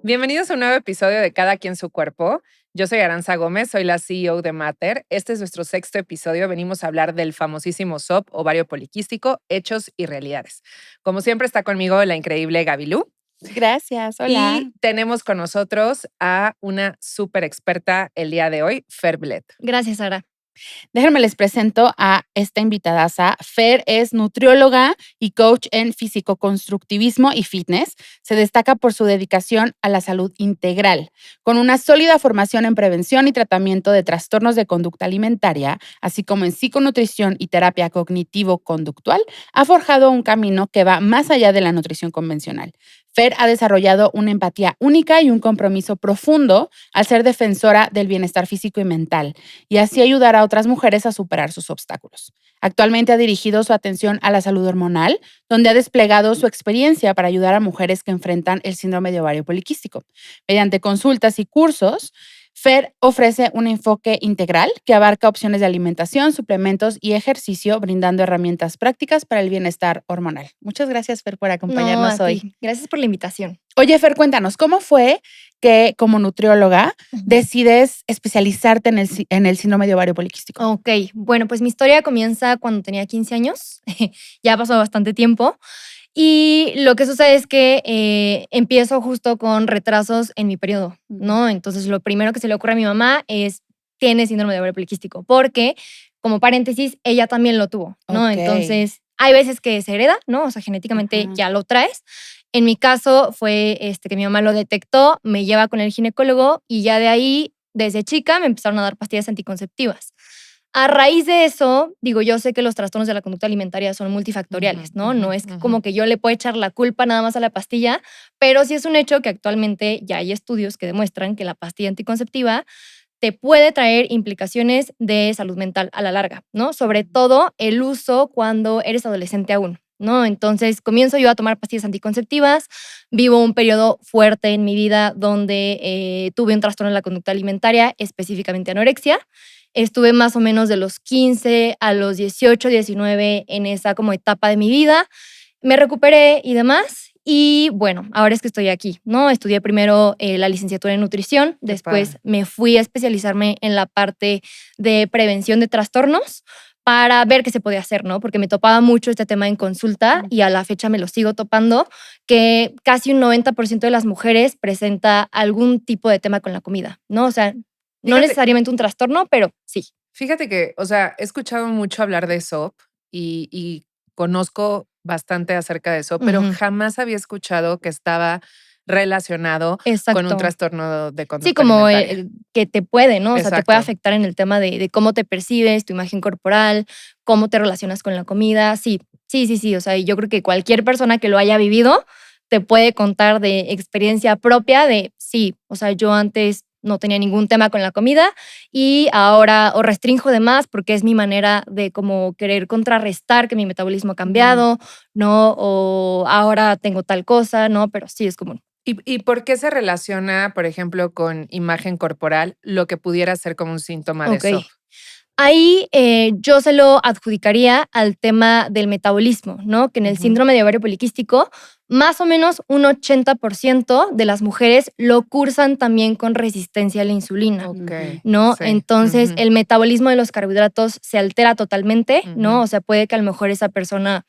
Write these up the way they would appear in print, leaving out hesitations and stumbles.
Bienvenidos a un nuevo episodio de Cada Quien Su Cuerpo. Yo soy Aranza Gómez, soy la CEO de Matter. Este es nuestro 6º episodio. Venimos a hablar del famosísimo SOP, ovario poliquístico, hechos y realidades. Como siempre está conmigo la increíble Gabilú. Gracias, hola. Y tenemos con nosotros a una súper experta el día de hoy, Fer Bled. Gracias, Sara. Déjenme les presento a esta invitadaza. Fer es nutrióloga y coach en físico-constructivismo y fitness. Se destaca por su dedicación a la salud integral. Con una sólida formación en prevención y tratamiento de trastornos de conducta alimentaria, así como en psiconutrición y terapia cognitivo-conductual, ha forjado un camino que va más allá de la nutrición convencional. Fer ha desarrollado una empatía única y un compromiso profundo al ser defensora del bienestar físico y mental, y así ayudar a otras mujeres a superar sus obstáculos. Actualmente ha dirigido su atención a la salud hormonal, donde ha desplegado su experiencia para ayudar a mujeres que enfrentan el síndrome de ovario poliquístico. Mediante consultas y cursos, Fer ofrece un enfoque integral que abarca opciones de alimentación, suplementos y ejercicio, brindando herramientas prácticas para el bienestar hormonal. Muchas gracias, Fer, por acompañarnos hoy. Gracias por la invitación. Oye, Fer, cuéntanos, ¿cómo fue que como nutrióloga decides especializarte en el síndrome de ovario poliquístico? Ok, bueno, pues mi historia comienza cuando tenía 15 años. Ya pasó bastante tiempo. Y lo que sucede es que empiezo justo con retrasos en mi periodo, ¿no? Entonces, lo primero que se le ocurre a mi mamá es, tiene síndrome de ovario poliquístico, porque, como paréntesis, ella también lo tuvo, ¿no? Ok. Entonces, hay veces que se hereda, ¿no? O sea, genéticamente ya lo traes. En mi caso fue que mi mamá lo detectó, me lleva con el ginecólogo y ya de ahí, desde chica, me empezaron a dar pastillas anticonceptivas. A raíz de eso, digo, yo sé que los trastornos de la conducta alimentaria son multifactoriales, ¿no? No es como que yo le puedo echar la culpa nada más a la pastilla, pero sí es un hecho que actualmente ya hay estudios que demuestran que la pastilla anticonceptiva te puede traer implicaciones de salud mental a la larga, ¿no? Sobre todo el uso cuando eres adolescente aún, ¿no? Entonces, comienzo yo a tomar pastillas anticonceptivas, vivo un periodo fuerte en mi vida donde tuve un trastorno de la conducta alimentaria, específicamente anorexia. Estuve más o menos de los 15 a los 18, 19 en esa como etapa de mi vida. Me recuperé y demás. Y bueno, ahora es que estoy aquí, ¿no? Estudié primero la licenciatura en nutrición, después me fui a especializarme en la parte de prevención de trastornos para ver qué se podía hacer, ¿no? Porque me topaba mucho este tema en consulta y a la fecha me lo sigo topando, que casi un 90% de las mujeres presenta algún tipo de tema con la comida, ¿no? O sea, no necesariamente un trastorno, pero sí. Fíjate que, o sea, he escuchado mucho hablar de SOP y conozco bastante acerca de eso, pero jamás había escuchado que estaba relacionado con un trastorno de conducta Sí, como alimentaria. que te puede, ¿no? O sea, te puede Exacto. afectar en el tema de cómo te percibes, tu imagen corporal, cómo te relacionas con la comida. Sí. O sea, yo creo que cualquier persona que lo haya vivido te puede contar de experiencia propia de, sí, o sea, yo antes no tenía ningún tema con la comida y ahora o restrinjo de más porque es mi manera de como querer contrarrestar que mi metabolismo ha cambiado, ¿no? O ahora tengo tal cosa, ¿no? Pero sí es común. ¿Y por qué se relaciona, por ejemplo, con imagen corporal lo que pudiera ser como un síntoma de SOP? Ahí yo se lo adjudicaría al tema del metabolismo, ¿no? Que en el síndrome de ovario poliquístico, más o menos un 80% de las mujeres lo cursan también con resistencia a la insulina, ¿no? Sí. Entonces, el metabolismo de los carbohidratos se altera totalmente, ¿no? O sea, puede que a lo mejor esa persona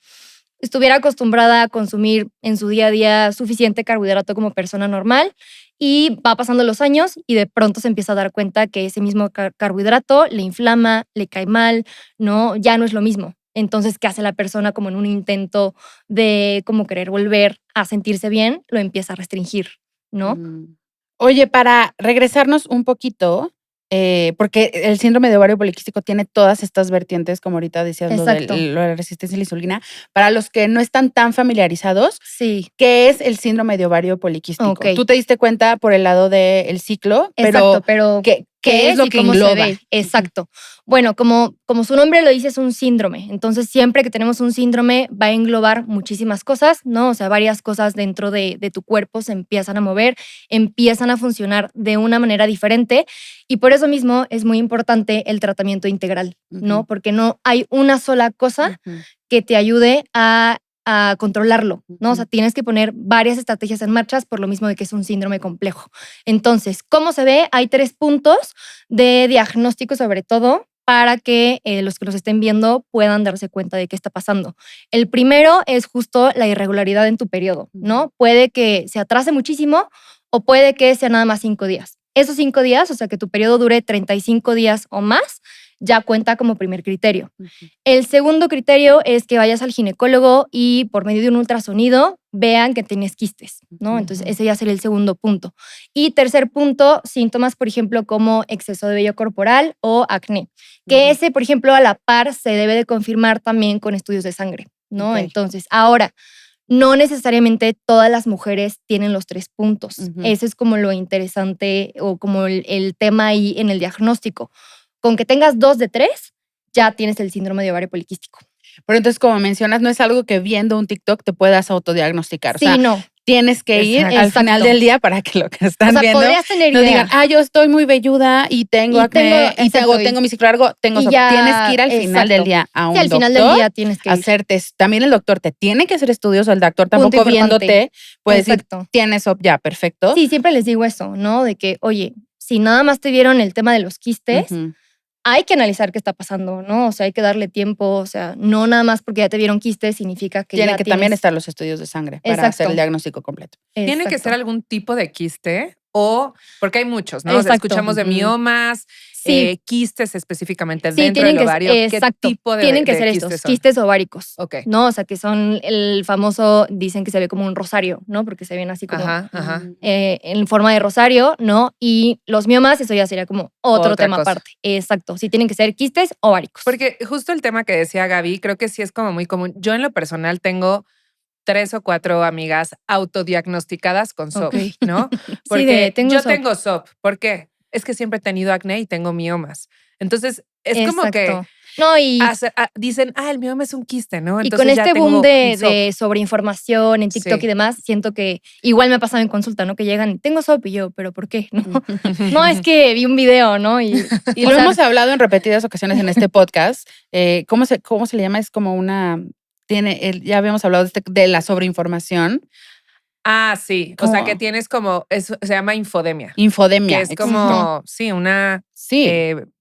estuviera acostumbrada a consumir en su día a día suficiente carbohidrato como persona normal y va pasando los años y de pronto se empieza a dar cuenta que ese mismo carbohidrato le inflama, le cae mal, ¿no? Ya no es lo mismo. Entonces, ¿qué hace la persona como en un intento de como querer volver a sentirse bien? Lo empieza a restringir, ¿no? Oye, para regresarnos un poquito, porque el síndrome de ovario poliquístico tiene todas estas vertientes, como ahorita decías, lo de la resistencia a la insulina. Para los que no están tan familiarizados, ¿qué es el síndrome de ovario poliquístico? Tú te diste cuenta por el lado del ciclo, pero ¿Qué es lo y que cómo se engloba? ve. Exacto. Bueno, como su nombre lo dice, es un síndrome. Entonces, siempre que tenemos un síndrome, va a englobar muchísimas cosas, ¿no? O sea, varias cosas dentro de tu cuerpo se empiezan a mover, empiezan a funcionar de una manera diferente. Y por eso mismo es muy importante el tratamiento integral, ¿no? Ujú. Porque no hay una sola cosa Ujú. que te ayude a controlarlo, ¿no? O sea, Ujú. tienes que poner varias estrategias en marcha por lo mismo de que es un síndrome complejo. Entonces, ¿cómo se ve? Hay 3 puntos de diagnóstico, sobre todo, para que los que nos estén viendo puedan darse cuenta de qué está pasando. El primero es justo la irregularidad en tu periodo, ¿no? Puede que se atrase muchísimo o puede que sea nada más 5 días. Esos 5 días, o sea, que tu periodo dure 35 días o más, ya cuenta como primer criterio. Ujú. El segundo criterio es que vayas al ginecólogo y por medio de un ultrasonido vean que tienes quistes, ¿no? Entonces, ese ya sería el segundo punto. Y tercer punto, síntomas, por ejemplo, como exceso de vello corporal o acné, que Ujú. ese, por ejemplo, a la par se debe de confirmar también con estudios de sangre, ¿no? Ok. Entonces, ahora, no necesariamente todas las mujeres tienen los 3 puntos. Ujú. Eso es como lo interesante o como el tema ahí en el diagnóstico. Con que tengas 2 de 3, ya tienes el síndrome de ovario poliquístico. Pero entonces, como mencionas, no es algo que viendo un TikTok te puedas autodiagnosticar. O sea, Sí, no. tienes que ir Exacto. al final Exacto. del día para que lo que están O sea, viendo podrías tener no digan, idea. yo estoy muy velluda y tengo Y tengo, acné y exacto, tengo mi ciclo largo, tengo y SOP. Tienes que ya, ir al final del exacto. día a Sí, un al final del doctor día tienes que a ir. hacerte. También el doctor te tiene que hacer estudios, o el doctor Punto tampoco importante. viéndote puede decir, Exacto. tienes SOP ya, perfecto. Sí, siempre les digo eso, ¿no? De que, oye, si nada más te vieron el tema de los quistes, Ujú. hay que analizar qué está pasando, ¿no? O sea, hay que darle tiempo, o sea, no nada más porque ya te vieron quistes significa que Tienen ya que tienes... también estar los estudios de sangre para hacer el Exacto. diagnóstico completo. ¿Tiene que ser Exacto. algún tipo de quiste o, porque hay muchos, ¿no? O sea, Exacto. escuchamos de Ujú. miomas, Sí, quistes específicamente sí, dentro tienen del que ovario. ¿Qué exacto. tipo Tienen que de ser quistes estos, son? quistes ováricos, Ok. ¿no? O sea, que son el famoso, dicen que se ve como un rosario, ¿no? Porque se ven así como Ajá, ajá. en forma de rosario, ¿no? Y los miomas, eso ya sería como otro Otra tema cosa. aparte. Exacto. Sí, tienen que ser quistes ováricos. Porque justo el tema que decía Gaby, creo que sí es como muy común. Yo en lo personal tengo 3 o 4 amigas autodiagnosticadas con SOP, Ok. ¿no? Sí, de Porque tengo yo SOP. tengo SOP. ¿Por qué? Es que siempre he tenido acné y tengo miomas. Entonces, es como que Exacto. No, y dicen, el mioma es un quiste, ¿no? Y con Entonces ya este boom tengo mi SOP. de sobreinformación en TikTok y Sí. demás, siento que igual me ha pasado en consulta, ¿no? Que llegan, tengo SOP y yo, ¿pero por qué? No, no es que vi un video, ¿no? Y Y o lo sea, hemos hablado en repetidas ocasiones en este podcast. ¿Cómo se le llama? Es como ya habíamos hablado de la sobreinformación. Sí. O sea, que Como tienes como, se llama infodemia, que infodemia, es exacto. como, sí, una Sí.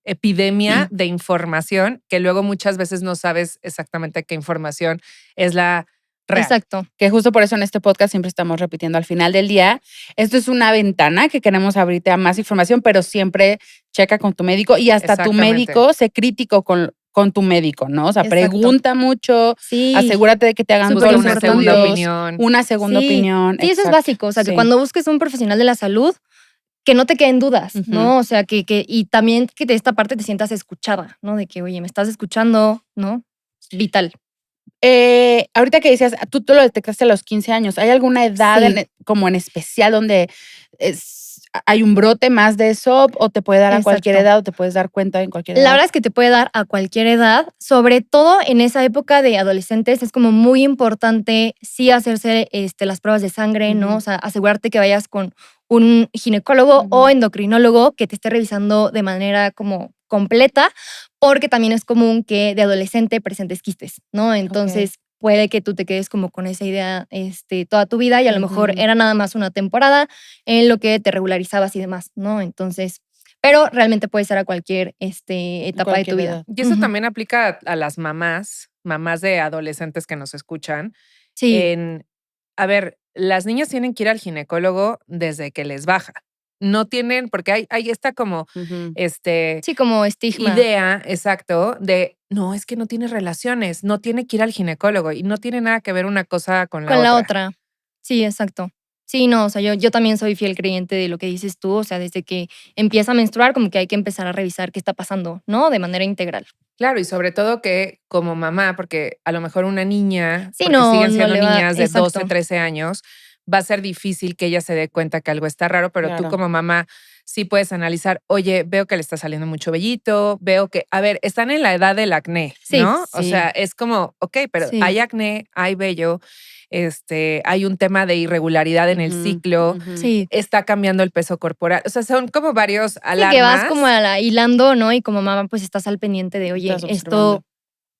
epidemia de información que luego muchas veces no sabes exactamente qué información es la real. exacto. Que justo por eso en este podcast siempre estamos repitiendo al final del día. Esto es una ventana que queremos abrirte a más información, pero siempre checa con tu médico y hasta tu Exactamente. médico, sé crítico con tu médico, ¿no? O sea, Exacto. pregunta mucho, Sí. asegúrate de que te hagan Súper todos los Busca una segunda estudios, opinión. una segunda Sí. opinión. Sí, eso es exacto. básico. O sea, que Sí. cuando busques un profesional de la salud, que no te queden dudas, Ujú. ¿no? O sea, y también que de esta parte te sientas escuchada, ¿no? De que, oye, me estás escuchando, ¿no? Vital. Ahorita que decías, tú lo detectaste a los 15 años, ¿hay alguna edad Sí. como en especial donde hay un brote más de eso o te puede dar a cualquier Exacto. edad o te puedes dar cuenta en cualquier edad? La verdad es que te puede dar a cualquier edad, sobre todo en esa época de adolescentes, es como muy importante sí hacerse las pruebas de sangre, ¿no? Ujú. O sea, asegurarte que vayas con un ginecólogo o Ujú. endocrinólogo que te esté revisando de manera como completa, porque también es común que de adolescente presentes quistes, ¿no? Entonces puede que tú te quedes como con esa idea toda tu vida y a lo mejor Ujú. era nada más una temporada en lo que te regularizabas y demás, ¿no? Entonces, pero realmente puede ser a cualquier etapa de tu Cualquier vida. edad. Y eso Ujú. también aplica a las mamás de adolescentes que nos escuchan. Sí, A ver, las niñas tienen que ir al ginecólogo desde que les baja. No tienen, porque hay esta como, Ujú. sí, como estigma idea, exacto, de, no, es que no tiene relaciones, no tiene que ir al ginecólogo y no tiene nada que ver una cosa con la con la otra. otra. Sí, exacto. Sí, no, o sea, yo también soy fiel creyente de lo que dices tú, o sea, desde que empieza a menstruar, como que hay que empezar a revisar qué está pasando, ¿no? De manera integral. Claro, y sobre todo que como mamá, porque a lo mejor una niña, Sí, porque no, siguen no siendo le va, niñas de 12, exacto. 13 años, va a ser difícil que ella se dé cuenta que algo está raro, pero tú Claro. como mamá sí puedes analizar, oye, veo que le está saliendo mucho vellito, veo que, a ver, están en la edad del acné, Sí, ¿no? O sí. sea, es como, ok, pero Sí. hay acné, hay vello, hay un tema de irregularidad en el Ujú, ciclo, ujú. Sí. está cambiando el peso corporal. O sea, son como varios Sí, alarmas. que vas como hilando, ¿no? Y como mamá, pues estás al pendiente de, oye, Estás esto observando.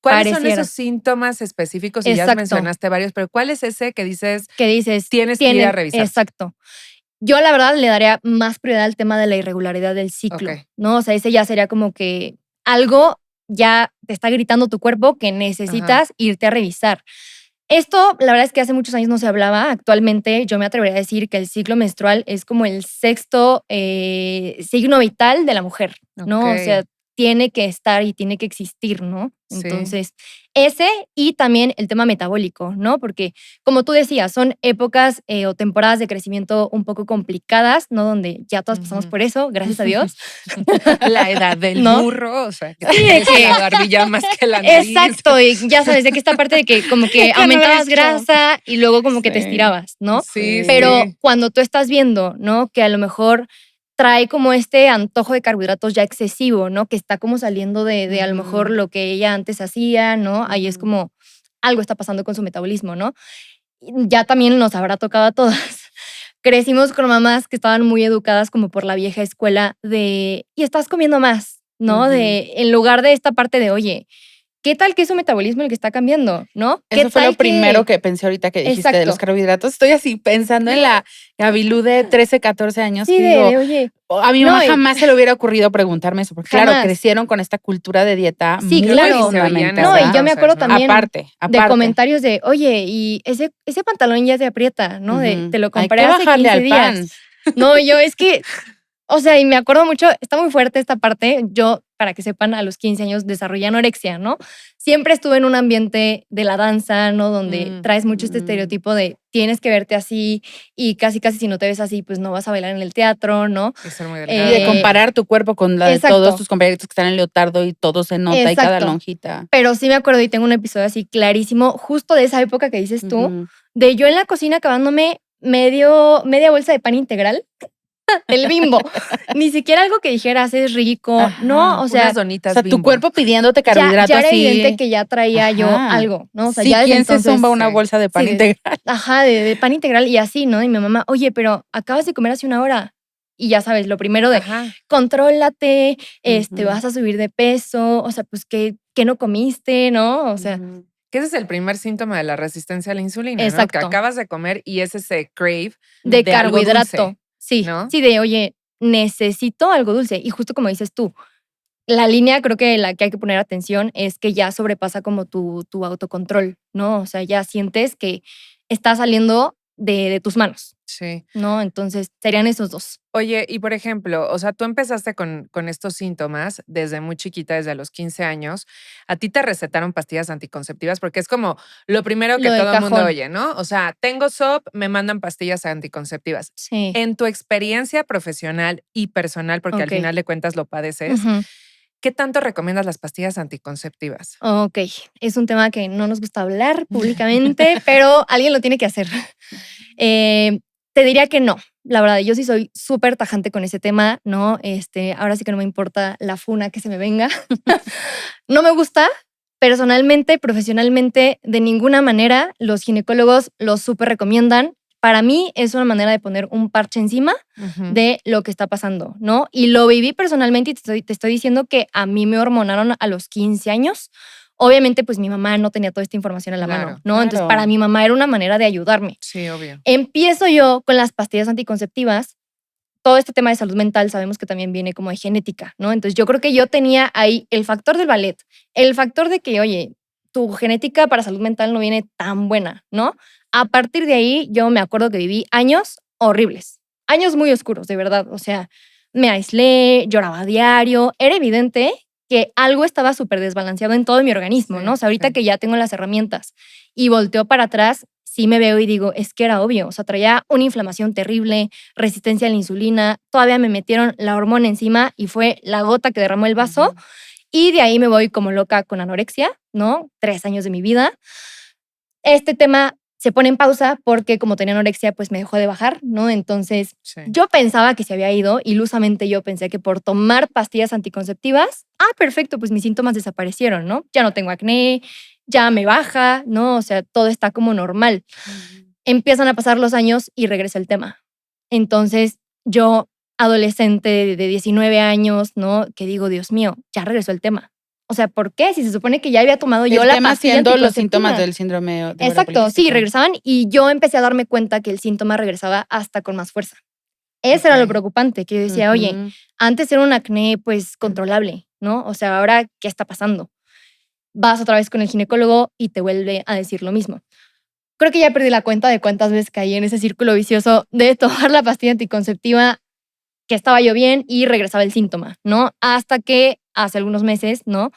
¿Cuáles son pareciera. esos síntomas específicos? Y ya Exacto. mencionaste varios, pero ¿cuál es ese que dices, Que dices, tienes que ir a revisar? exacto. Yo la verdad le daría más prioridad al tema de la irregularidad del ciclo, Ok. ¿no? O sea, ese ya sería como que algo ya te está gritando tu cuerpo que necesitas irte a revisar. Esto, la verdad es que hace muchos años no se hablaba. Actualmente yo me atrevería a decir que el ciclo menstrual es como el sexto signo vital de la mujer, ¿no? O sea, Ok. tiene que estar y tiene que existir, ¿no? Sí. Entonces, ese y también el tema metabólico, ¿no? Porque, como tú decías, son épocas o temporadas de crecimiento un poco complicadas, ¿no? Donde ya todas pasamos por eso, gracias a Dios. La edad del ¿No? burro, o sea, que Sí, te de crece que- la barbilla más que la nariz. Exacto, y ya sabes, de que esta parte de que como que Que no lo he aumentabas hecho. grasa y luego como que te Sí. estirabas, ¿no? Sí, Pero sí. cuando tú estás viendo, ¿no? Que a lo mejor trae como este antojo de carbohidratos ya excesivo, ¿no? Que está como saliendo de a lo mejor Ujú. lo que ella antes hacía, ¿no? Ahí es Ujú. como algo está pasando con su metabolismo, ¿no? Y ya también nos habrá tocado a todas. Crecimos con mamás que estaban muy educadas como por la vieja escuela de, y estás comiendo más, ¿no? Ujú. De, en lugar de esta parte de, oye, ¿qué tal que es su metabolismo el que está cambiando, no? ¿Qué Eso fue tal lo primero que pensé ahorita que dijiste de los Exacto. carbohidratos. Estoy así pensando en la Gabilú de 13, 14 años Sí, que digo, oye, a mi no, mamá y- jamás se le hubiera ocurrido preguntarme eso, porque claro, Jamás. crecieron con esta cultura de dieta Sí, muy claro. Y se oían No, y yo fundamentada. me acuerdo cosas, ¿no? también Aparte. de comentarios de, oye, y ese pantalón ya te aprieta, ¿no? De, Ujú. te lo Hay compré que hace bajarle 15 al días. pan. No, yo es que, o sea, y me acuerdo mucho, está muy fuerte esta parte. Yo, para que sepan, a los 15 años desarrollé anorexia, ¿no? Siempre estuve en un ambiente de la danza, ¿no? Donde traes mucho este estereotipo de tienes que verte así y casi, casi si no te ves así, pues no vas a bailar en el teatro, ¿no? Y ser muy Y delgada. de comparar tu cuerpo con la de exacto. todos tus compañeritos que están en leotardo y todo se nota y cada Exacto. lonjita. Pero sí me acuerdo y tengo un episodio así clarísimo, justo de esa época que dices tú, Ujú. de yo en la cocina acabándome media bolsa de pan integral del Bimbo. Ni siquiera algo que dijeras es rico. Ajá. No, o sea, Unas donitas O sea, tu Bimbo. cuerpo pidiéndote carbohidratos ya era así. evidente que ya traía yo Ajá. algo, ¿no? O sea, Sí, ya desde ¿quién se entonces. zumba una sí. bolsa de pan Sí, integral? Ajá, de pan integral y así, ¿no? Y mi mamá, oye, pero acabas de comer hace una hora. Y ya sabes, lo primero de Ajá. contrólate, Ujú. vas a subir de peso, o sea, pues, ¿qué no comiste, no? O sea, Ujú. Que ese es el primer síntoma de la resistencia a la insulina, ¿no? Que exacto. acabas de comer y es ese crave De de algo carbohidrato. dulce, Sí, ¿no? sí, de, oye, necesito algo dulce. Y justo como dices tú, la línea creo que la que hay que poner atención es que ya sobrepasa como tu autocontrol, ¿no? O sea, ya sientes que está saliendo de tus manos, Sí. ¿no? Entonces, serían esos dos. Oye, y por ejemplo, o sea, tú empezaste con estos síntomas desde muy chiquita, desde los 15 años. A ti te recetaron pastillas anticonceptivas porque es como lo primero que Lo del todo el mundo cajón. oye, ¿no? O sea, tengo SOP, me mandan pastillas anticonceptivas. Sí. En tu experiencia profesional y personal, porque al Ok. final de cuentas lo padeces, Ujú. ¿qué tanto recomiendas las pastillas anticonceptivas? Ok, es un tema que no nos gusta hablar públicamente, pero alguien lo tiene que hacer. Te diría que no, la verdad, yo sí soy súper tajante con ese tema, ¿no? Ahora sí que no me importa la funa que se me venga. No me gusta, personalmente, profesionalmente, de ninguna manera. Los ginecólogos lo súper recomiendan. Para mí es una manera de poner un parche encima Ujú. de lo que está pasando, ¿no? Y lo viví personalmente y te estoy diciendo que a mí me hormonaron a los 15 años. Obviamente, pues mi mamá no tenía toda esta información a la Claro, mano, ¿no? Entonces, claro. para mi mamá era una manera de ayudarme. Sí, obvio. Empiezo yo con las pastillas anticonceptivas. Todo este tema de salud mental sabemos que también viene como de genética, ¿no? Entonces, yo creo que yo tenía ahí el factor del ballet, el factor de que, oye, tu genética para salud mental no viene tan buena, ¿no? A partir de ahí, yo me acuerdo que viví años horribles, años muy oscuros, de verdad. O sea, me aislé, lloraba a diario. Era evidente que algo estaba súper desbalanceado en todo mi organismo, Sí, ¿no? O sea, ahorita sí. que ya tengo las herramientas y volteo para atrás, sí me veo y digo, es que era obvio. O sea, traía una inflamación terrible, resistencia a la insulina, todavía me metieron la hormona encima y fue la gota que derramó el vaso. Ujú. Y de ahí me voy como loca con anorexia, ¿no? 3 años de mi vida. Este tema se pone en pausa porque como tenía anorexia, pues me dejó de bajar, ¿no? Entonces, Sí. yo pensaba que se había ido, ilusamente yo pensé que por tomar pastillas anticonceptivas, perfecto, pues mis síntomas desaparecieron, ¿no? Ya no tengo acné, ya me baja, ¿no? O sea, todo está como normal. Empiezan a pasar los años y regresa el tema. Entonces, yo, adolescente de 19 años, ¿no? Que digo, Dios mío, ya regresó el tema. O sea, ¿por qué? Si se supone que ya había tomado yo El la tema pastilla siendo los síntomas anticonceptiva. del síndrome de ovario Exacto, sí, poliquístico. regresaban y yo empecé a darme cuenta que el síntoma regresaba hasta con más fuerza. Eso era lo Ok. preocupante, que yo decía, oye, Ujú. antes era un acné pues controlable, ¿no? O sea, ahora, ¿qué está pasando? Vas otra vez con el ginecólogo y te vuelve a decir lo mismo. Creo que ya perdí la cuenta de cuántas veces caí en ese círculo vicioso de tomar la pastilla anticonceptiva, que estaba yo bien y regresaba el síntoma, ¿no? Hasta que hace algunos meses, ¿no?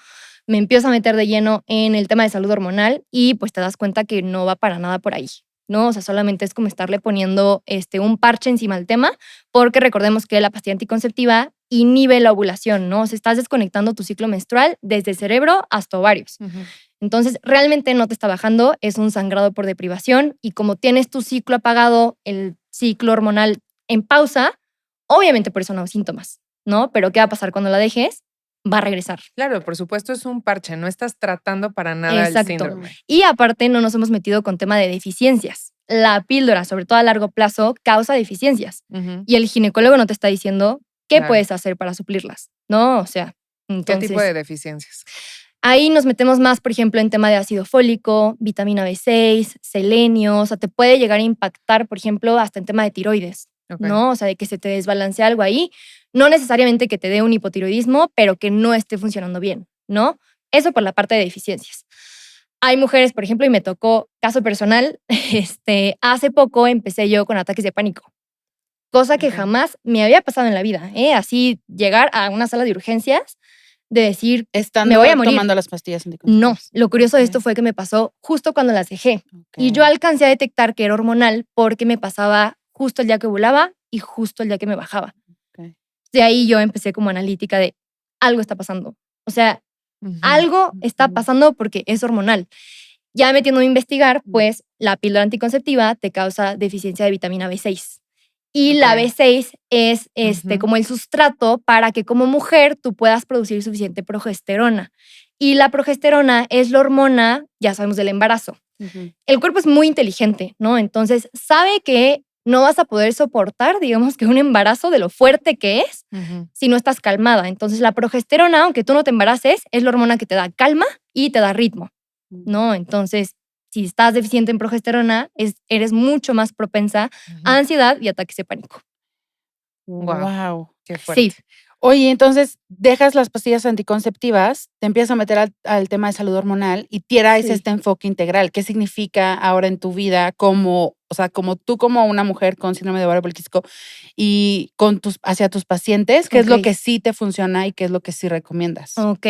Me empiezo a meter de lleno en el tema de salud hormonal y pues te das cuenta que no va para nada por ahí, ¿no? O sea, solamente es como estarle poniendo un parche encima del tema, porque recordemos que la pastilla anticonceptiva inhibe la ovulación, ¿no? O sea, estás desconectando tu ciclo menstrual desde el cerebro hasta ovarios. Ujú. Entonces, realmente no te está bajando, es un sangrado por deprivación y como tienes tu ciclo apagado, el ciclo hormonal en pausa, obviamente por eso no hay síntomas, ¿no? Pero ¿qué va a pasar cuando la dejes? Va a regresar. Claro, por supuesto es un parche, no estás tratando para nada el Exacto. síndrome. Y aparte no nos hemos metido con tema de deficiencias. La píldora, sobre todo a largo plazo, causa deficiencias. Ujú. Y el ginecólogo no te está diciendo qué Claro. puedes hacer para suplirlas, ¿no? O sea, ¿Qué entonces... tipo de deficiencias? Ahí nos metemos más, por ejemplo, en tema de ácido fólico, vitamina B6, selenio, o sea, te puede llegar a impactar, por ejemplo, hasta en tema de tiroides, Ok. ¿no? O sea, de que se te desbalancea algo ahí, no necesariamente que te dé un hipotiroidismo, pero que no esté funcionando bien, ¿no? Eso por la parte de deficiencias. Hay mujeres, por ejemplo, y me tocó caso personal, hace poco empecé yo con ataques de pánico, cosa que Ok. jamás me había pasado en la vida, ¿eh? Así llegar a una sala de urgencias de decir, Estando me voy a morir. tomando las pastillas No, anticonceptivas. lo curioso de esto Ok, fue que me pasó justo cuando las dejé. Y ok. yo alcancé a detectar que era hormonal porque me pasaba justo el día que ovulaba y justo el día que me bajaba. Ok. De ahí yo empecé como analítica de algo está pasando. O sea, Ujú. algo está Ujú. pasando porque es hormonal. Ya metiéndome a investigar, Mm. pues la píldora anticonceptiva te causa deficiencia de vitamina B6. Y Ok. la B6 es Ujú. como el sustrato para que como mujer tú puedas producir suficiente progesterona. Y la progesterona es la hormona, ya sabemos, del embarazo. Ujú. El cuerpo es muy inteligente, ¿no? Entonces sabe que no vas a poder soportar, digamos, que un embarazo de lo fuerte que es Ujú. si no estás calmada. Entonces la progesterona, aunque tú no te embaraces, es la hormona que te da calma y te da ritmo, ¿no? Entonces, si estás deficiente en progesterona, eres mucho más propensa a ansiedad y ataques de pánico. Guau. Wow. Qué fuerte. Sí, Oye, entonces dejas las pastillas anticonceptivas, te empiezas a meter al tema de salud hormonal y traes Sí. este enfoque integral. ¿Qué significa ahora en tu vida como, o sea, como tú como una mujer con síndrome de ovario poliquístico y hacia tus pacientes? ¿Qué es lo Ok. que sí te funciona y qué es lo que sí recomiendas? Ok,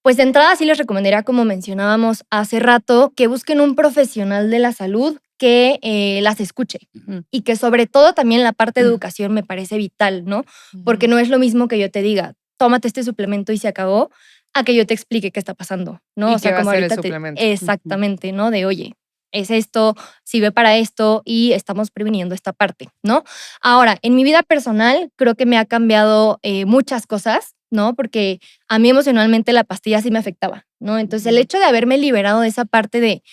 pues de entrada sí les recomendaría, como mencionábamos hace rato, que busquen un profesional de la salud que las escuche Ujú. y que sobre todo también la parte de educación me parece vital, ¿no? Porque no es lo mismo que yo te diga, tómate este suplemento y se acabó, a que yo te explique qué está pasando, ¿no? ¿Y O sea, qué va a como ser el ahorita suplemento? exactamente, ¿no? De, oye, es esto, sirve para esto y estamos previniendo esta parte, ¿no? Ahora, en mi vida personal creo que me ha cambiado muchas cosas, ¿no? Porque a mí emocionalmente la pastilla sí me afectaba, ¿no? Entonces el Ujú. hecho de haberme liberado de esa parte de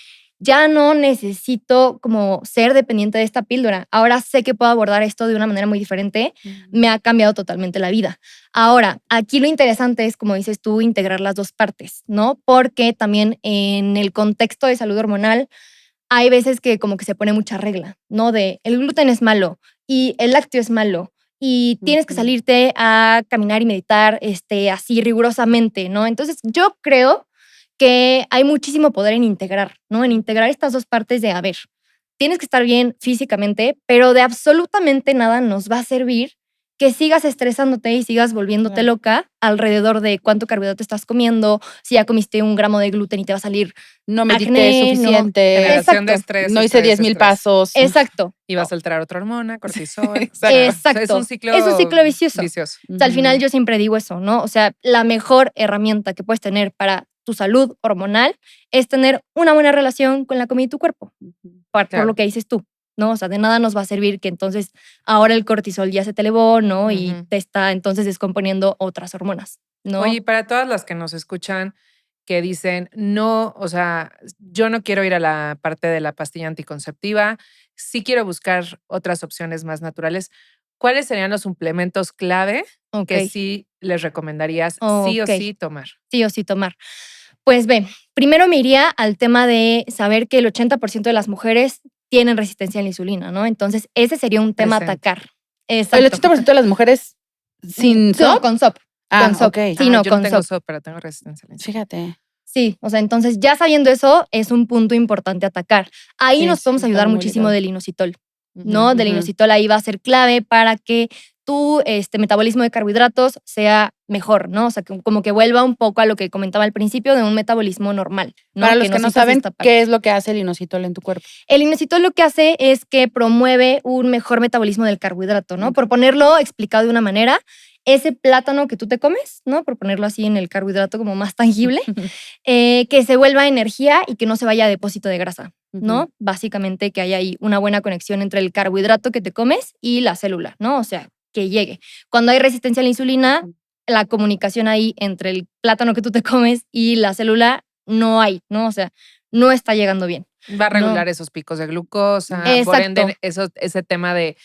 ya no necesito como ser dependiente de esta píldora, ahora sé que puedo abordar esto de una manera muy diferente, me ha cambiado totalmente la vida. Ahora, aquí lo interesante es, como dices tú, integrar las dos partes, ¿no? Porque también en el contexto de salud hormonal hay veces que como que se pone mucha regla, ¿no? De el gluten es malo y el lácteo es malo y tienes que Ujú. salirte a caminar y meditar así rigurosamente, ¿no? Entonces yo creo que hay muchísimo poder en integrar, ¿no? En integrar estas dos partes de, a ver, tienes que estar bien físicamente, pero de absolutamente nada nos va a servir que sigas estresándote y sigas volviéndote Claro. loca alrededor de cuánto carbohidrato estás comiendo, si ya comiste 1 gramo de gluten y te va a salir No medité acné, no. suficiente, Generación de Exacto. estrés. no hice 10,000 estrés. pasos. Exacto. Y va a soltar otra hormona, cortisol. Exacto. O sea, Exacto. es un ciclo vicioso. vicioso. O sea, al final yo siempre digo eso, ¿no? O sea, la mejor herramienta que puedes tener para tu salud hormonal, es tener una buena relación con la comida y tu cuerpo, por Claro. lo que dices tú, ¿no? O sea, de nada nos va a servir que entonces ahora el cortisol ya se te elevó, ¿no? Y Ujú. te está entonces descomponiendo otras hormonas, ¿no? Oye, y para todas las que nos escuchan que dicen, no, o sea, yo no quiero ir a la parte de la pastilla anticonceptiva, sí quiero buscar otras opciones más naturales, ¿cuáles serían los suplementos clave Ok, que sí les recomendarías sí o ok, sí tomar? sí o sí tomar. Pues ve, primero me iría al tema de saber que el 80% de las mujeres tienen resistencia a la insulina, ¿no? Entonces, ese sería un tema a Presente. atacar. El Exacto. 80% de las mujeres sin No, SOP. con SOP. Ah, Con SOP. ok. Sí, no, Yo no con tengo SOP. SOP, pero tengo resistencia a la insulina. Fíjate. Sí, o sea, entonces ya sabiendo eso, es un punto importante a atacar. Ahí Sí, nos sí, podemos está ayudar muy muchísimo ligado. del inositol, Ujú. ¿no? Del Ujú. inositol ahí va a ser clave para que tu metabolismo de carbohidratos sea mejor, ¿no? O sea, como que vuelva un poco a lo que comentaba al principio de un metabolismo normal, ¿no? Para los que no sientas saben, esta parte. ¿qué es lo que hace el inositol en tu cuerpo? El inositol lo que hace es que promueve un mejor metabolismo del carbohidrato, ¿no? Ok. Por ponerlo explicado de una manera, ese plátano que tú te comes, ¿no? Por ponerlo así en el carbohidrato como más tangible, que se vuelva energía y que no se vaya a depósito de grasa, ¿no? Ujú. Básicamente que haya ahí una buena conexión entre el carbohidrato que te comes y la célula, ¿no? O sea, que llegue. Cuando hay resistencia a la insulina, la comunicación ahí entre el plátano que tú te comes y la célula no hay, ¿no? O sea, no está llegando bien. Va a No. regular esos picos de glucosa, por Exacto. ende, ese tema de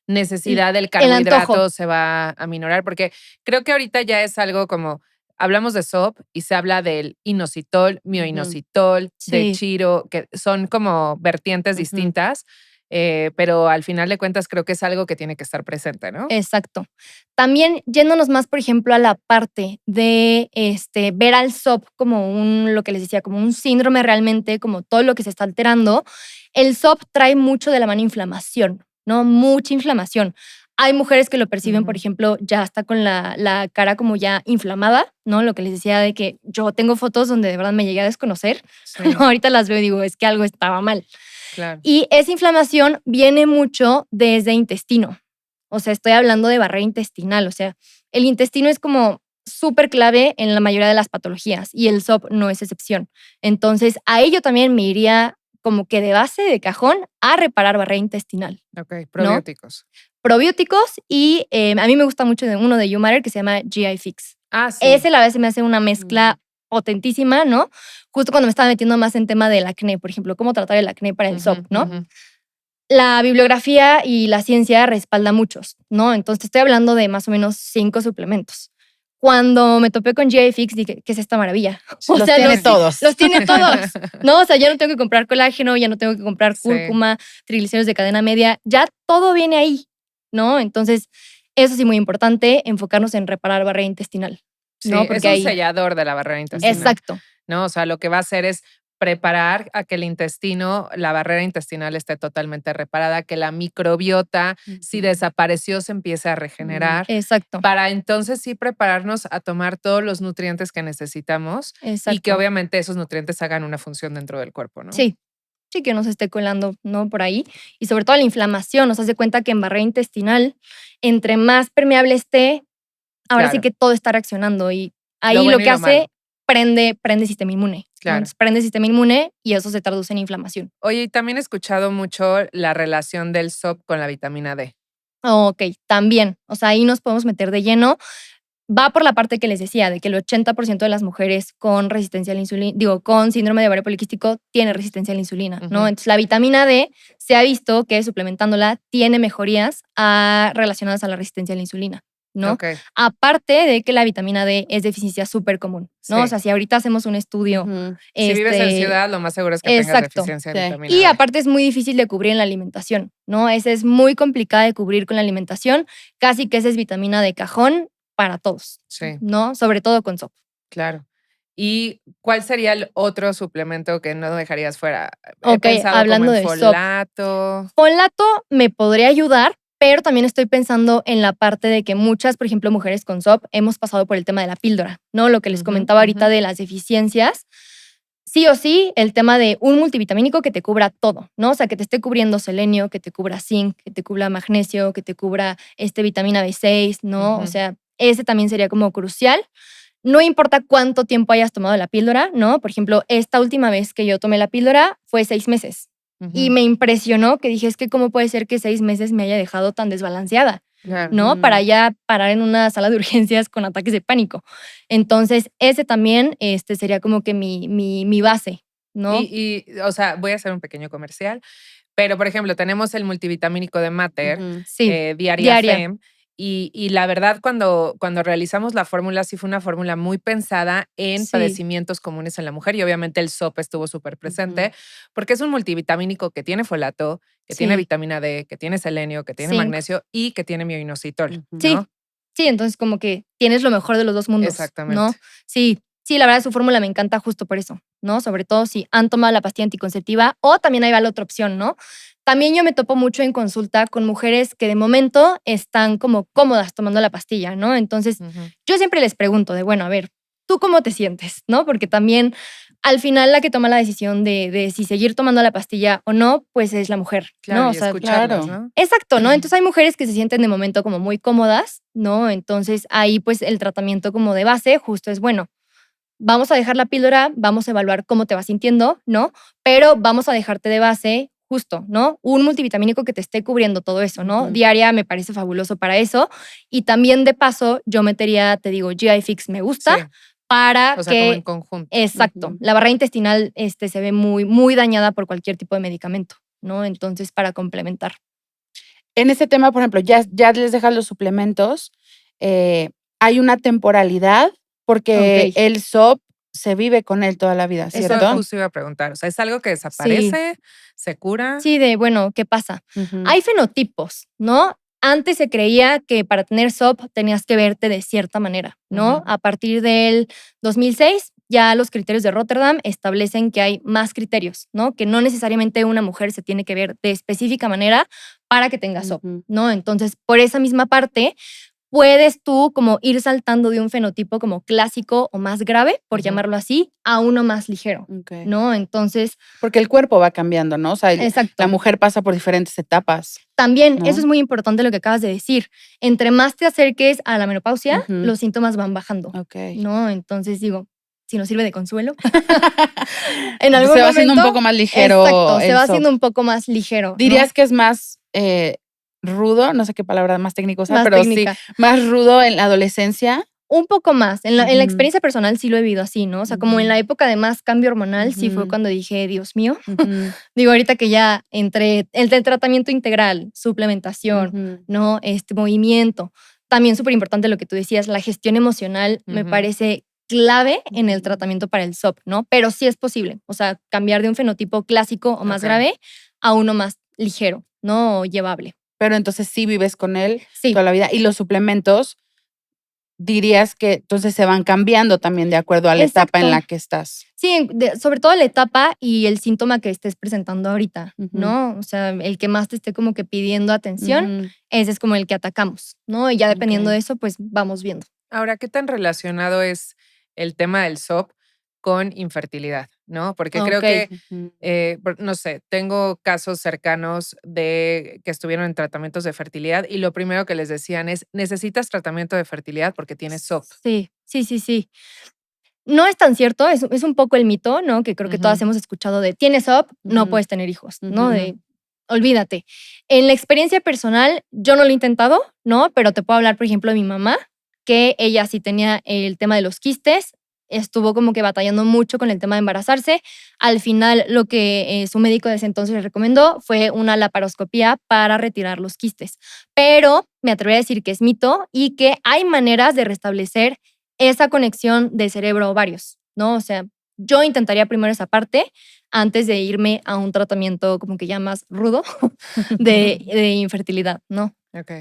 necesidad del El antojo. carbohidrato se va a minorar, porque creo que ahorita ya es algo como, hablamos de SOP y se habla del inositol, mioinositol, de Sí. chiro, que son como vertientes Ujú. distintas, pero al final de cuentas creo que es algo que tiene que estar presente, ¿no? Exacto. También yéndonos más, por ejemplo, a la parte de ver al SOP como lo que les decía, como un síndrome realmente, como todo lo que se está alterando, el SOP trae mucho de la mano inflamación, ¿no? Mucha inflamación. Hay mujeres que lo perciben, por Ujú. ejemplo, ya está con la cara como ya inflamada, ¿no? Lo que les decía de que yo tengo fotos donde de verdad me llegué a desconocer. Sí, ¿No? Ahorita las veo y digo, es que algo estaba mal. claro. Y esa inflamación viene mucho desde intestino. O sea, estoy hablando de barrera intestinal. O sea, el intestino es como súper clave en la mayoría de las patologías y el SOP no es excepción. Entonces, a ello también me iría como que de base, de cajón, a reparar barrera intestinal. Ok, probióticos. Probióticos y a mí me gusta mucho uno de YouMatter que se llama GI Fix. Ah, sí. Ese la vez se me hace una mezcla potentísima, ¿no? Justo cuando me estaba metiendo más en tema del acné, por ejemplo, cómo tratar el acné para el SOP, ¿no? Ujú. La bibliografía y la ciencia respalda muchos, ¿no? Entonces te estoy hablando de más o menos 5 suplementos. Cuando me topé con GI Fix dije, ¿qué es esta maravilla? Los tiene todos. Los tiene todos, ¿no? O sea, ya no tengo que comprar colágeno, ya no tengo que comprar Sí. cúrcuma, triglicéridos de cadena media, ya todo viene ahí, ¿no? Entonces, eso sí muy importante, enfocarnos en reparar barrera intestinal, Sí, ¿no? es Porque un ahí, sellador de la barrera intestinal. exacto, ¿No? O sea, lo que va a hacer es preparar a que el intestino, la barrera intestinal esté totalmente reparada, que la microbiota, si desapareció, se empiece a regenerar, exacto, para entonces sí prepararnos a tomar todos los nutrientes que necesitamos y que exacto. obviamente esos nutrientes hagan una función dentro del cuerpo, ¿no? Sí, sí que no se esté colando, ¿no? Por ahí. Y sobre todo la inflamación, nos hace cuenta que en barrera intestinal, entre más permeable esté, ahora sí Claro. que todo está reaccionando y ahí Lo lo, bueno y que lo hace, malo. prende sistema inmune. ¿no? Claro. Entonces, prende sistema inmune y eso se traduce en inflamación. Oye, y también he escuchado mucho la relación del SOP con la vitamina D. Ok, también. O sea, ahí nos podemos meter de lleno. Va por la parte que les decía, de que el 80% de las mujeres con resistencia a la insulina, con síndrome de ovario poliquístico, tiene resistencia a la insulina, ¿no? Ujú. Entonces, la vitamina D se ha visto que suplementándola tiene mejorías relacionadas a la resistencia a la insulina, ¿no? Ok. Aparte de que la vitamina D es deficiencia súper común, ¿no? Sí. O sea, si ahorita hacemos un estudio, Si vives en ciudad, lo más seguro es que tengas exacto. deficiencia de Sí. vitamina Y D. aparte es muy difícil de cubrir en la alimentación, ¿no? Esa es muy complicada de cubrir con la alimentación, casi que esa es vitamina de cajón para todos, Sí. ¿no? Sobre todo con SOP. Claro. ¿Y cuál sería el otro suplemento que no dejarías fuera? He Ok, pensado como hablando en de SOP. folato. Folato me podría ayudar, pero también estoy pensando en la parte de que muchas, por ejemplo, mujeres con SOP, hemos pasado por el tema de la píldora, ¿no? Lo que les Ujú, comentaba ahorita ujú. de las deficiencias. Sí o sí, el tema de un multivitamínico que te cubra todo, ¿no? O sea, que te esté cubriendo selenio, que te cubra zinc, que te cubra magnesio, que te cubra vitamina B6, ¿no? O Ujú. sea, ese también sería como crucial. No importa cuánto tiempo hayas tomado la píldora, ¿no? Por ejemplo, esta última vez que yo tomé la píldora fue 6 meses. Y me impresionó que dije, es que cómo puede ser que 6 meses me haya dejado tan desbalanceada, Claro. ¿no? Para ya parar en una sala de urgencias con ataques de pánico. Entonces, ese también sería como que mi base, ¿no? O sea, voy a hacer un pequeño comercial, pero, por ejemplo, tenemos el multivitamínico de Mater, Sí, Diaria Diaria. Fem, y la verdad, cuando realizamos la fórmula, sí fue una fórmula muy pensada en Sí. padecimientos comunes en la mujer, y obviamente el SOP estuvo súper presente, porque es un multivitamínico que tiene folato, que tiene Sí. vitamina D, que tiene selenio, que tiene Zinc. magnesio y que tiene mioinositol, Sí, ¿no? sí, entonces como que tienes lo mejor de los dos mundos, Exactamente. ¿no? Sí, sí, la verdad su fórmula me encanta justo por eso, ¿no? Sobre todo si han tomado la pastilla anticonceptiva o también ahí va la otra opción, ¿no? También yo me topo mucho en consulta con mujeres que de momento están como cómodas tomando la pastilla, ¿no? Entonces yo siempre les pregunto de, bueno, a ver, ¿tú cómo te sientes? ¿No? Porque también al final la que toma la decisión de si seguir tomando la pastilla o no, pues es la mujer, Claro, ¿no? O y sea, escucharlas, claro. ¿no? exacto, ¿no? Entonces hay mujeres que se sienten de momento como muy cómodas, ¿no? Entonces ahí pues el tratamiento como de base justo es, bueno, vamos a dejar la píldora, vamos a evaluar cómo te vas sintiendo, ¿no? Pero vamos a dejarte de base justo, ¿no? Un multivitamínico que te esté cubriendo todo eso, ¿no? Diaria me parece fabuloso para eso. Y también de paso yo metería, te digo, GI Fix me gusta Sí. para O sea, como en que... conjunto. Exacto. La barrera intestinal se ve muy, muy dañada por cualquier tipo de medicamento, ¿no? Entonces, para complementar. En ese tema, por ejemplo, ya les dejas los suplementos, hay una temporalidad porque Ok. el SOP se vive con él toda la vida, Eso ¿cierto? justo iba a preguntar. O sea, ¿es algo que desaparece, se cura? Sí, de bueno, ¿qué pasa? Ujú. Hay fenotipos, ¿no? Antes se creía que para tener SOP tenías que verte de cierta manera, ¿no? Ujú. A partir del 2006, ya los criterios de Rotterdam establecen que hay más criterios, ¿no? Que no necesariamente una mujer se tiene que ver de específica manera para que tenga SOP, Ujú. ¿no? Entonces, por esa misma parte, puedes tú como ir saltando de un fenotipo como clásico o más grave, por Ujú. llamarlo así, a uno más ligero, Ok. ¿no? Entonces, Porque el cuerpo va cambiando, ¿no? O sea, exacto. la mujer pasa por diferentes etapas. También, ¿no? eso es muy importante lo que acabas de decir. Entre más te acerques a la menopausia, Ujú. los síntomas van bajando, Ok. ¿no? Entonces digo, si nos sirve de consuelo, en algún Se va haciendo un momento, poco más ligero. exacto, se el va SOP. haciendo un poco más ligero, ¿no? ¿Dirías que es más rudo? No sé qué palabra más técnico sea, Más pero técnica. sí, más rudo en la adolescencia. Un poco más. En la Ujú. experiencia personal sí lo he vivido así, ¿no? O sea, como en la época de más cambio hormonal, sí fue Ujú. cuando dije, Dios mío. Ujú. Digo, ahorita que ya entre el tratamiento integral, suplementación, Ujú. ¿no? Movimiento. También súper importante lo que tú decías, la gestión emocional me Ujú. parece clave en el Ujú. tratamiento para el SOP, ¿no? Pero sí es posible. O sea, cambiar de un fenotipo clásico o más Ok. grave a uno más ligero, ¿no? O llevable. Pero entonces sí vives con él Sí. toda la vida. Y los suplementos, dirías que entonces se van cambiando también de acuerdo a la etapa en Exacto. la que estás. Sí, sobre todo la etapa y el síntoma que estés presentando ahorita, Ujú. ¿no? O sea, el que más te esté como que pidiendo atención, Ujú. ese es como el que atacamos, ¿no? Y ya dependiendo Ok. de eso, pues vamos viendo. Ahora, ¿qué tan relacionado es el tema del SOP con infertilidad? ¿No? Porque creo Ok. que, Ujú. no sé, tengo casos cercanos de que estuvieron en tratamientos de fertilidad y lo primero que les decían es, necesitas tratamiento de fertilidad porque tienes SOP. Sí, sí, sí, sí. No es tan cierto, es un poco el mito, ¿no? Que creo que todas Ujú. hemos escuchado de tienes SOP, no Ujú. puedes tener hijos, ¿no? Ujú. De olvídate. En la experiencia personal, yo no lo he intentado, ¿no? Pero te puedo hablar, por ejemplo, de mi mamá, que ella sí tenía el tema de los quistes, estuvo como que batallando mucho con el tema de embarazarse. Al final, lo que su médico de ese entonces le recomendó fue una laparoscopía para retirar los quistes. Pero me atrevería a decir que es mito y que hay maneras de restablecer esa conexión de cerebro-ovarios, ¿no? O sea, yo intentaría primero esa parte antes de irme a un tratamiento como que ya más rudo de infertilidad, ¿no? Ok.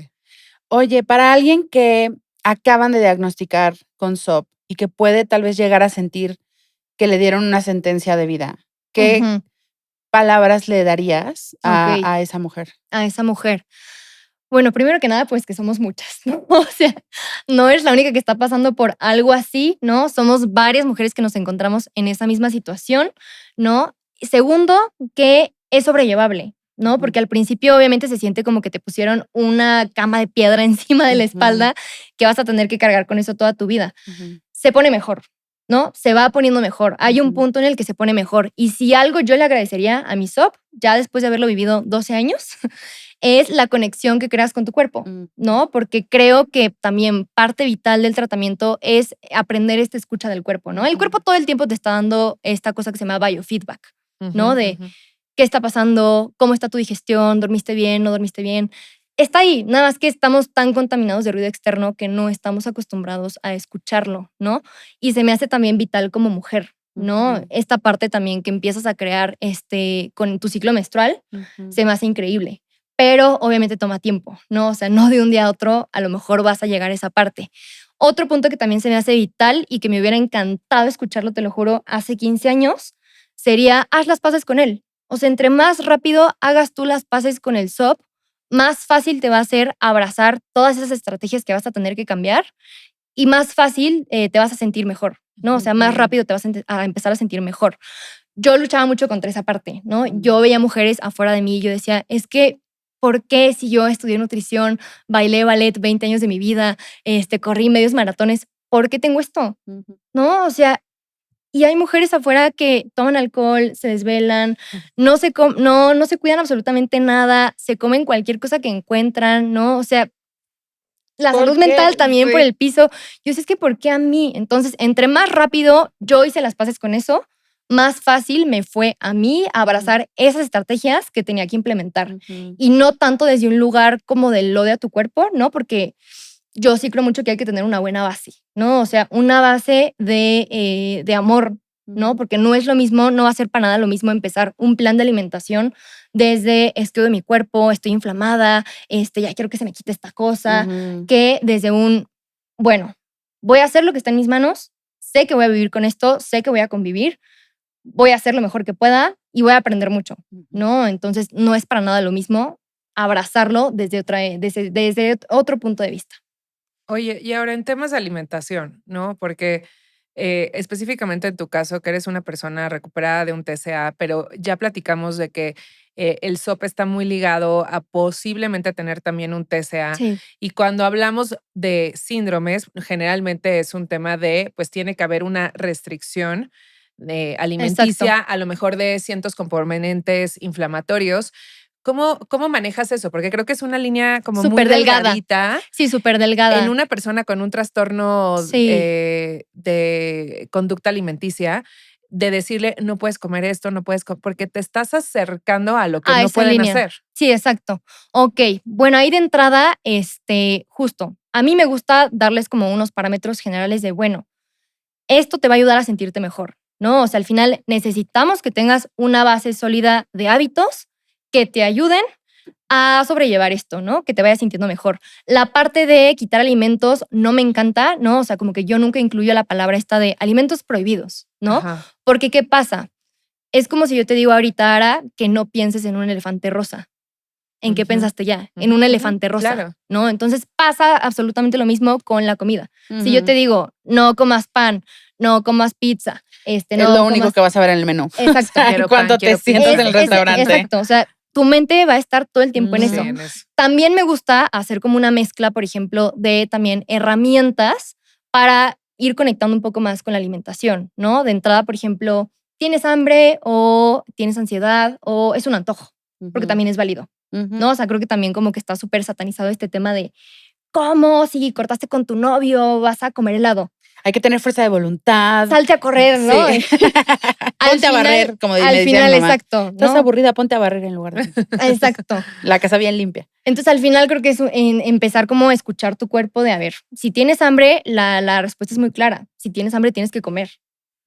Oye, para alguien que acaban de diagnosticar con SOP y que puede tal vez llegar a sentir que le dieron una sentencia de vida, ¿qué Ujú. palabras le darías Ok. a esa mujer? A esa mujer. Bueno, primero que nada, pues que somos muchas, ¿no? O sea, no es la única que está pasando por algo así, ¿no? Somos varias mujeres que nos encontramos en esa misma situación, ¿no? Segundo, que es sobrellevable, ¿no? Ujú. Porque al principio obviamente se siente como que te pusieron una cama de piedra encima de la Ujú. espalda que vas a tener que cargar con eso toda tu vida. Ujú. se pone mejor, ¿no? Se va poniendo mejor. Hay un punto en el que se pone mejor. Y si algo yo le agradecería a mi SOP, ya después de haberlo vivido 12 años, es la conexión que creas con tu cuerpo, ¿no? Porque creo que también parte vital del tratamiento es aprender esta escucha del cuerpo, ¿no? El cuerpo todo el tiempo te está dando esta cosa que se llama biofeedback, ¿no? De qué está pasando, cómo está tu digestión, dormiste bien, no dormiste bien. Está ahí, nada más que estamos tan contaminados de ruido externo que no estamos acostumbrados a escucharlo, ¿no? Y se me hace también vital como mujer, ¿no? Esta parte también que empiezas a crear con tu ciclo menstrual, se me hace increíble. Pero obviamente toma tiempo, ¿no? O sea, no de un día a otro a lo mejor vas a llegar a esa parte. Otro punto que también se me hace vital y que me hubiera encantado escucharlo, te lo juro, hace 15 años, sería haz las paces con él. O sea, entre más rápido hagas tú las paces con el SOP, más fácil te va a ser abrazar todas esas estrategias que vas a tener que cambiar y más fácil te vas a sentir mejor, ¿no? O sea, más rápido te vas a empezar a sentir mejor. Yo luchaba mucho contra esa parte, ¿no? Yo veía mujeres afuera de mí y yo decía, es que, ¿por qué si yo estudié nutrición, bailé ballet 20 años de mi vida, corrí medios maratones, ¿por qué tengo esto? ¿No? O sea, y hay mujeres afuera que toman alcohol, se desvelan, no se cuidan absolutamente nada, se comen cualquier cosa que encuentran, ¿no? O sea, la salud mental también por el piso. Yo sé, es que ¿por qué a mí? Entonces, entre más rápido yo hice las paces con eso, más fácil me fue a mí abrazar esas estrategias que tenía que implementar. Y no tanto desde un lugar como del odio a tu cuerpo, ¿no? Porque yo sí creo mucho que hay que tener una buena base, ¿no? O sea, una base de amor, ¿no? Porque no es lo mismo, no va a ser para nada lo mismo empezar un plan de alimentación desde estoy de mi cuerpo, estoy inflamada, ya quiero que se me quite esta cosa, que desde bueno, voy a hacer lo que está en mis manos, sé que voy a vivir con esto, sé que voy a convivir, voy a hacer lo mejor que pueda y voy a aprender mucho, ¿no? Entonces, no es para nada lo mismo abrazarlo desde otro punto de vista. Oye, y ahora en temas de alimentación, ¿no? Porque específicamente en tu caso, que eres una persona recuperada de un TCA, pero ya platicamos de que el SOP está muy ligado a posiblemente tener también un TCA. Sí. Y cuando hablamos de síndromes, generalmente es un tema de, pues tiene que haber una restricción alimenticia, Exacto. a lo mejor de ciertos componentes inflamatorios. ¿Cómo manejas eso? Porque creo que es una línea como muy Súper delgada. delgadita Sí, súper delgada. en una persona con un trastorno Sí. de conducta alimenticia, de decirle, no puedes comer esto, no puedes porque te estás acercando a lo que A no esa pueden línea. hacer. Sí, exacto. Ok, bueno, ahí de entrada, justo, a mí me gusta darles como unos parámetros generales de, bueno, esto te va a ayudar a sentirte mejor, ¿no? O sea, al final necesitamos que tengas una base sólida de hábitos que te ayuden a sobrellevar esto, ¿no? Que te vayas sintiendo mejor. La parte de quitar alimentos no me encanta, ¿no? O sea, como que yo nunca incluyo la palabra esta de alimentos prohibidos, ¿no? Ajá. Porque ¿qué pasa? Es como si yo te digo ahorita, Ara, que no pienses en un elefante rosa. ¿En qué pensaste ya? En un elefante rosa, claro. ¿no? Entonces pasa absolutamente lo mismo con la comida. Si yo te digo, no comas pan, no comas pizza, es no lo único comas... que vas a ver en el menú. Exacto. Quiero Cuando pan, te quiero sientas pizza. en el restaurante. Exacto. O sea, tu mente va a estar todo el tiempo en Sí, eso. en eso. También me gusta hacer como una mezcla, por ejemplo, de también herramientas para ir conectando un poco más con la alimentación, ¿no? De entrada, por ejemplo, ¿tienes hambre o tienes ansiedad o es un antojo? Porque también es válido, ¿no? O sea, creo que también como que está súper satanizado este tema de ¿cómo? Si cortaste con tu novio, vas a comer helado. Hay que tener fuerza de voluntad. Salte a correr, ¿no? Sí. Ponte a barrer, como me Al decía final, mi mamá. exacto. Estás ¿no? aburrida, ponte a barrer en lugar de... Exacto. La casa bien limpia. Entonces, al final creo que es empezar como a escuchar tu cuerpo de, a ver, si tienes hambre, la respuesta es muy clara. Si tienes hambre, tienes que comer,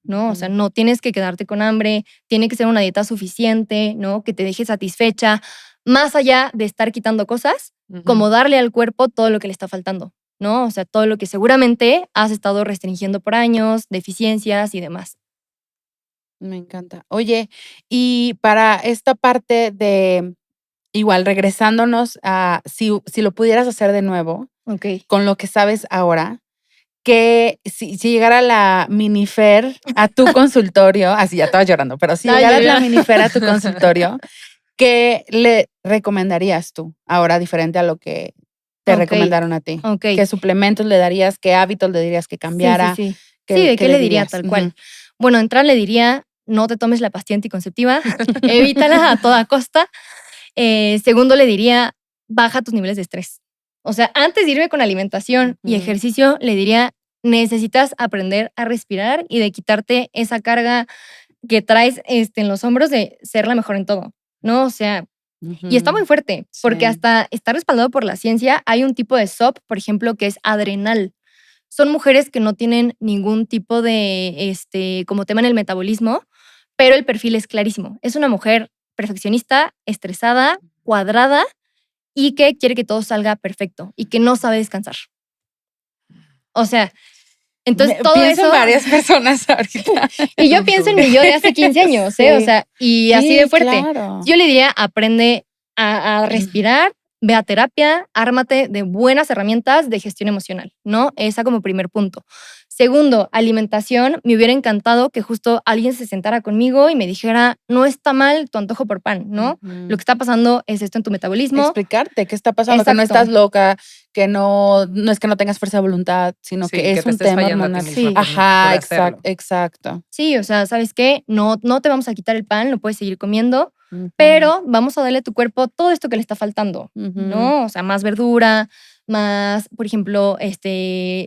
¿no? O sea, no tienes que quedarte con hambre, tiene que ser una dieta suficiente, ¿no? Que te deje satisfecha, más allá de estar quitando cosas, como darle al cuerpo todo lo que le está faltando, ¿no? O sea, todo lo que seguramente has estado restringiendo por años, deficiencias y demás. Me encanta. Oye, y para esta parte de, igual, regresándonos a, si lo pudieras hacer de nuevo, Ok. con lo que sabes ahora, que si llegara la Minifer a tu consultorio, así ya estaba llorando, pero si llegara la Minifer a tu consultorio, ¿qué le recomendarías tú ahora diferente a lo que te recomendaron a ti? Ok. ¿Qué suplementos le darías? ¿Qué hábitos le dirías que cambiara? Sí. ¿De qué le diría dirías? tal cual? Bueno, de entrada le diría, no te tomes la pastilla anticonceptiva, evítala a toda costa. Segundo, le diría, baja tus niveles de estrés. O sea, antes de irme con alimentación y ejercicio, le diría, necesitas aprender a respirar y de quitarte esa carga que traes en los hombros de ser la mejor en todo, ¿no? O sea, y está muy fuerte, porque hasta está respaldado por la ciencia. Hay un tipo de SOP, por ejemplo, que es adrenal. Son mujeres que no tienen ningún tipo de, como tema en el metabolismo, pero el perfil es clarísimo. Es una mujer perfeccionista, estresada, cuadrada y que quiere que todo salga perfecto y que no sabe descansar. O sea, entonces todo pienso eso... en varias personas ahorita. Y yo pienso en mi yo de hace 15 años, ¿eh? O sea, y así de fuerte. Claro. Yo le diría, aprende a respirar, ve a terapia, ármate de buenas herramientas de gestión emocional, ¿no? Esa como primer punto. Segundo, alimentación. Me hubiera encantado que justo alguien se sentara conmigo y me dijera, no está mal tu antojo por pan, ¿no? Lo que está pasando es esto en tu metabolismo. Explicarte qué está pasando, que no estás loca, que no es que no tengas fuerza de voluntad, sino que es un tema hormonal. Ajá, exacto. Sí, o sea, ¿sabes qué? No te vamos a quitar el pan, lo puedes seguir comiendo, pero vamos a darle a tu cuerpo todo esto que le está faltando, ¿no? O sea, más verdura, más, por ejemplo,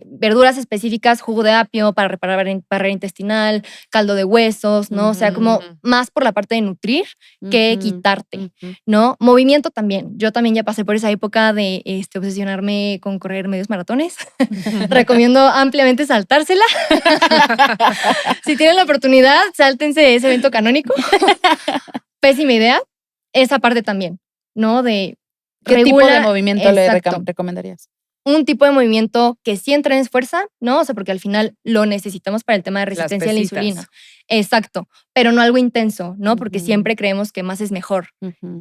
verduras específicas, jugo de apio para reparar barrera intestinal, caldo de huesos, ¿no? O sea, como más por la parte de nutrir que quitarte, ¿no? Movimiento también. Yo también ya pasé por esa época de obsesionarme con correr medios maratones. Recomiendo ampliamente saltársela. Si tienen la oportunidad, sáltense ese evento canónico. Pésima idea. Esa parte también, ¿no? De ¿Qué tipo de movimiento le recomendarías? Un tipo de movimiento que sí entrenes fuerza, ¿no? O sea, porque al final lo necesitamos para el tema de resistencia a la insulina. Exacto, pero no algo intenso, ¿no? Porque siempre creemos que más es mejor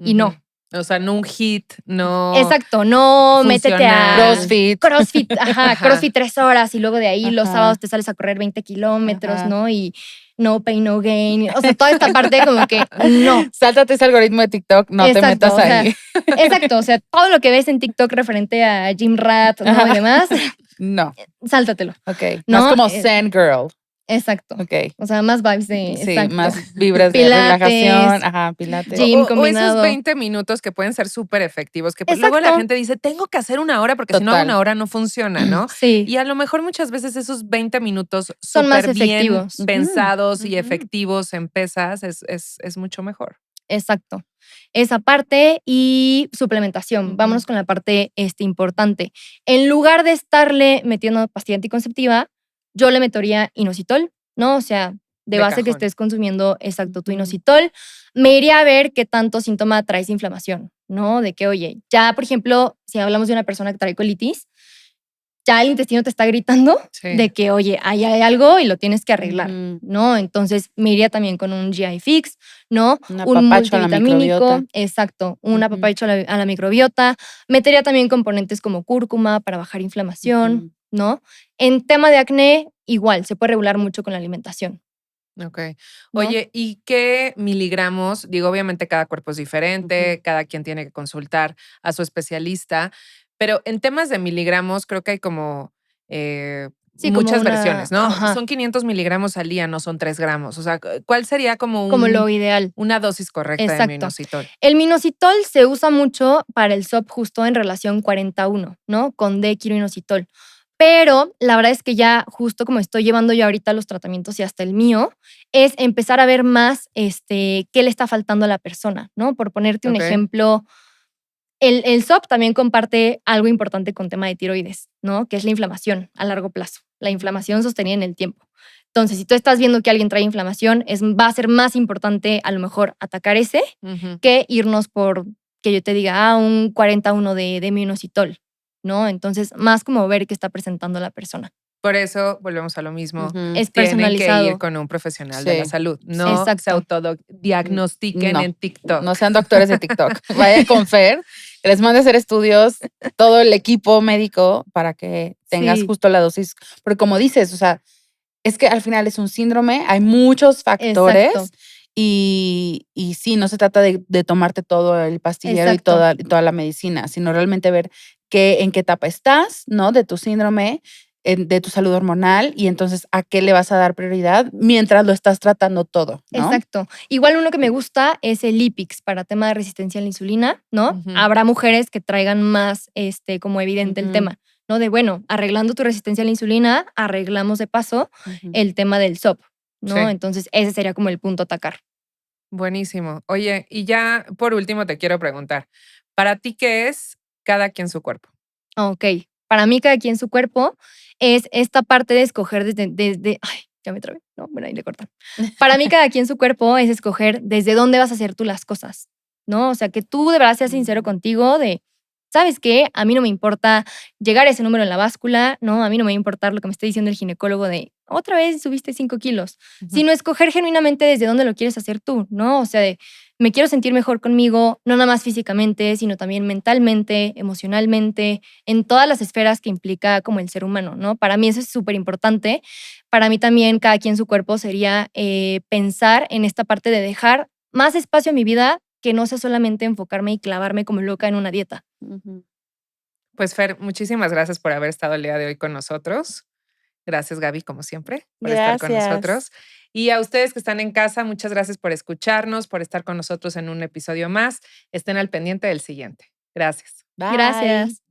y no. O sea, no un hit, no. Exacto, no métete a CrossFit. Ajá, CrossFit 3 horas y luego de ahí los sábados te sales a correr 20 kilómetros, ¿no? Y no pain, no gain. O sea, toda esta parte como que no. Sáltate ese algoritmo de TikTok, no te metas ahí. Exacto, o sea, todo lo que ves en TikTok referente a Gym Rat, ¿no? Y demás. No. Sáltatelo. Ok. ¿No? Más como Zen Girl. Exacto. Ok. O sea, más vibes de... Sí, exacto. más vibras de relajación. Ajá, pilates. Gym combinado. O esos 20 minutos que pueden ser súper efectivos, que pues luego la gente dice, tengo que hacer una hora porque si no hago una hora no funciona, ¿no? Sí. Y a lo mejor muchas veces esos 20 minutos son más efectivos. Bien pensados y efectivos en pesas es mucho mejor. Exacto. Esa parte y suplementación. Vámonos con la parte importante. En lugar de estarle metiendo pastilla anticonceptiva, yo le metería inositol, ¿no? O sea, de base cajón. Que estés consumiendo, tu inositol. Me iría a ver qué tanto síntoma traes de inflamación, ¿no? De que, oye, ya, por ejemplo, si hablamos de una persona que trae colitis, ya el intestino te está gritando de que, oye, ahí hay algo y lo tienes que arreglar, ¿no? Entonces, me iría también con un GI Fix, ¿no? Un multivitamínico. Exacto, un apapacho a la microbiota. Metería también componentes como cúrcuma para bajar inflamación, ¿no? En tema de acné, igual, se puede regular mucho con la alimentación. Ok. Oye, ¿y qué miligramos? Digo, obviamente cada cuerpo es diferente, cada quien tiene que consultar a su especialista, pero en temas de miligramos creo que hay como muchas versiones, ¿no? Ajá. Son 500 miligramos al día, no son 3 gramos. O sea, ¿cuál sería como lo ideal? Una dosis correcta de minoxidil. El minoxidil se usa mucho para el SOP justo en relación 40-1, ¿no? Con D-quiroinositol. Pero la verdad es que ya justo como estoy llevando yo ahorita los tratamientos y hasta el mío, es empezar a ver más qué le está faltando a la persona, ¿no? Por ponerte un ejemplo, el SOP también comparte algo importante con tema de tiroides, ¿no? Que es la inflamación a largo plazo, la inflamación sostenida en el tiempo. Entonces, si tú estás viendo que alguien trae inflamación, va a ser más importante a lo mejor atacar ese que irnos por, que yo te diga, un 40-1 de minoxidil, ¿no? Entonces, más como ver qué está presentando la persona. Por eso volvemos a lo mismo. Es personalizado. Tienen que ir con un profesional de la salud. No se autodiagnostiquen en TikTok. No sean doctores de TikTok. Vayan con Fer, que les mande a hacer estudios, todo el equipo médico para que tengas justo la dosis. Porque como dices, o sea, es que al final es un síndrome, hay muchos factores. Y sí, no se trata de tomarte todo el pastillero y toda la medicina, sino realmente ver en qué etapa estás, ¿no? De tu síndrome, de tu salud hormonal y entonces a qué le vas a dar prioridad mientras lo estás tratando todo, ¿no? Exacto. Igual uno que me gusta es el Lipix para tema de resistencia a la insulina, ¿no? Ujú. Habrá mujeres que traigan más como evidente el Ujú. tema, ¿no? De bueno, arreglando tu resistencia a la insulina, arreglamos de paso Ujú. el tema del SOP, ¿no? Sí. Entonces ese sería como el punto a atacar. Buenísimo. Oye, y ya por último te quiero preguntar, ¿para ti qué es cada quien su cuerpo? Ok, para mí cada quien su cuerpo es esta parte de escoger desde ay, ya me trabé, no, bueno, ahí le cortan. Para mí cada quien su cuerpo es escoger desde dónde vas a hacer tú las cosas, ¿no? O sea, que tú de verdad seas sincero contigo de, ¿sabes qué? A mí no me importa llegar a ese número en la báscula, ¿no? A mí no me va a importar lo que me esté diciendo el ginecólogo de, otra vez subiste 5 kilos, sino escoger genuinamente desde dónde lo quieres hacer tú, ¿no? O sea, de, me quiero sentir mejor conmigo, no nada más físicamente, sino también mentalmente, emocionalmente, en todas las esferas que implica como el ser humano, ¿no? Para mí eso es súper importante. Para mí también cada quien su cuerpo sería pensar en esta parte de dejar más espacio en mi vida que no sea solamente enfocarme y clavarme como loca en una dieta. Ujú. Pues Fer, muchísimas gracias por haber estado el día de hoy con nosotros. Gracias, Gaby, como siempre, por estar con Gracias. nosotros. Y a ustedes que están en casa, muchas gracias por escucharnos, por estar con nosotros en un episodio más. Estén al pendiente del siguiente. Gracias. Bye. Gracias.